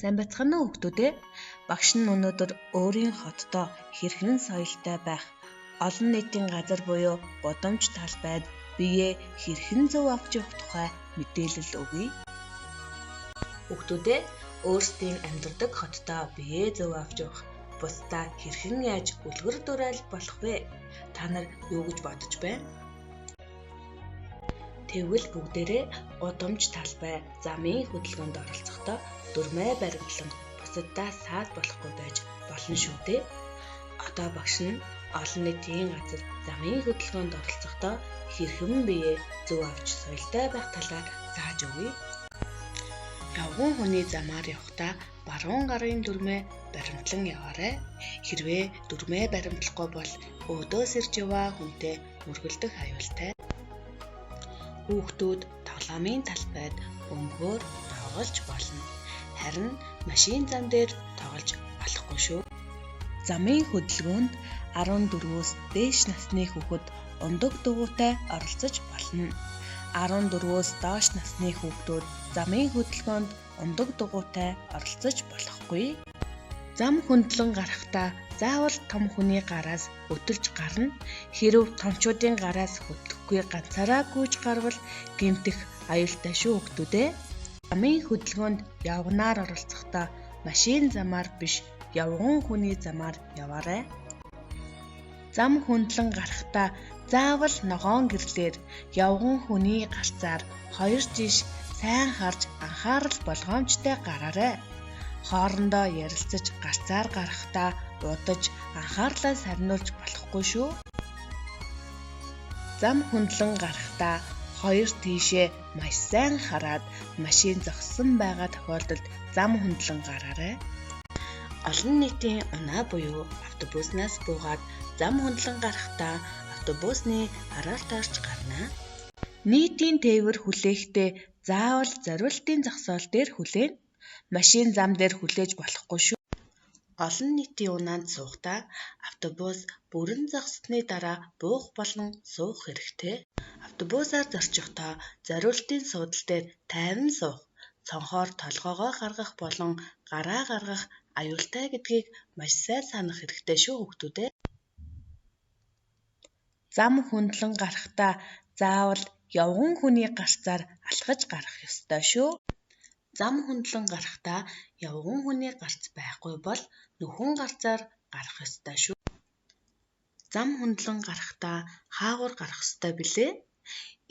Сайн бацхан уу хүүхдүүдээ? Багш нь өнөөдөр өөрийн хотдоо хэрхэн соёлтой байх, олон нийтийн газар буюу гудамж талбайд биеэ хэрхэн зөв авч явах тухай мэдээлэл өгье. Хүүхдүүдээ өөрсдийн амьдардаг хотдоо биеэ зөв авч явах, бусдаа хэрхэн яаж үлгэр дуурайл болох вэ? Та нар юу гэж бодож байна? Тэгвэл бүгдээрээ гудамж талбай замын хөдөлгөөнд оролцохдоо дүрмээ баримтлан бусаддаа саад болохгүй байж болно шүү дээ. Одоо багш нь олон нийтийн газар замын хөдөлгөөнд оролцохдоо хэрхэн биеэ зөв авч соёлтой байх талаар зааж өгье. Явган хүний замаар явахдаа баруун гарын дүрмээ баримтлан яваарай. Хэрвээ дүрмээ баримтлахгүй бол өөдөөс ирж яваа хүнтэй мөргөлдөх аюултай. Хүүхдүүд тоглоомын талбайд бөмбөгөөр тоглож болно. Харин машин зам дээр тоглож болохгүй шүү. Замын хөдөлгөөнд 14-өөс дээш насны хүүхэд ундаг дугуйтай оролцож болно. 14-өөс доош насны хүүхдүүд замын хөдөлгөөнд ундаг дугуйтай оролцож болохгүй. Зам хөндлөн гарахдаа заавал том хүний гараас өтөрж гарна. Хэрв томчуудын гараас хөдлөхгүй ганцаараа гүйж гарвал гэмтэх аюултай шүү хүүхдүүдээ. Замын хөдөлгөөнд явганаар оролцохдоо машин замаар биш, явган хүний замаар яваарай. Зам хөндлөн гарахдаа заавал ногоон гэрлээр явган хүний гарцаар 2 жиш сайн харж анхаарал болгоомжтой гараарай. Хоорондоо ярилцаж гарцаар гарахдаа удаж анхаарлаа сарниулж болохгүй шүү. Зам хөндлөн гарахдаа 2 тийшээ маш сайн хараад машин зогссон байгаа тохиолдолд зам хөндлөн гараарай. Олон нийтийн унаа буюу автобуснаас буугаад зам хөндлөн гарахдаа автобусны араар таарч гарна. Нийтийн тээвэр хүлээхдээ заавал зориултын зогсоол дээр хүлээн. Машин зам дээр хүлээж болохгүй шүү. Олон нийтийн унаанд суухдаа автобус бүрэн зогссны дараа буух болон суух хэрэгтэй. Автобусаар зорчихдоо зориултын суудлын дээр тайван суух, цонхоор толгоогоо гаргах болон гараа гаргах аюултай гэдгийг маш сайн санах хэрэгтэй шүү хүүхдүүдээ. Зам хөндлөн гарахдаа заавал явган хүний гарцаар алхаж гарах ёстой шүү. Зам хөндлөн гарахдаа явган хүний гарц байхгүй бол нөхөн гарцаар гарах ёстой шүү. Зам хөндлөн гарахдаа хаагуур гарах ёстой билээ?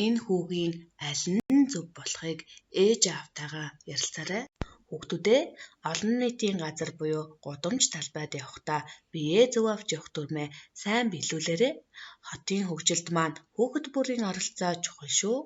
Энэ хүүгийн аль нь зөв болохыг ээж аавтайгаа ярилцаарай. Хүүхдүүдээ олон нийтийн газар буюу гудамж талбайд явахдаа биеэ зөв авч явах дүрмээ сайн биелүүлээрэй. Хотын хөгжилд маань хүүхэд бүрийн оролцоо чухал шүү.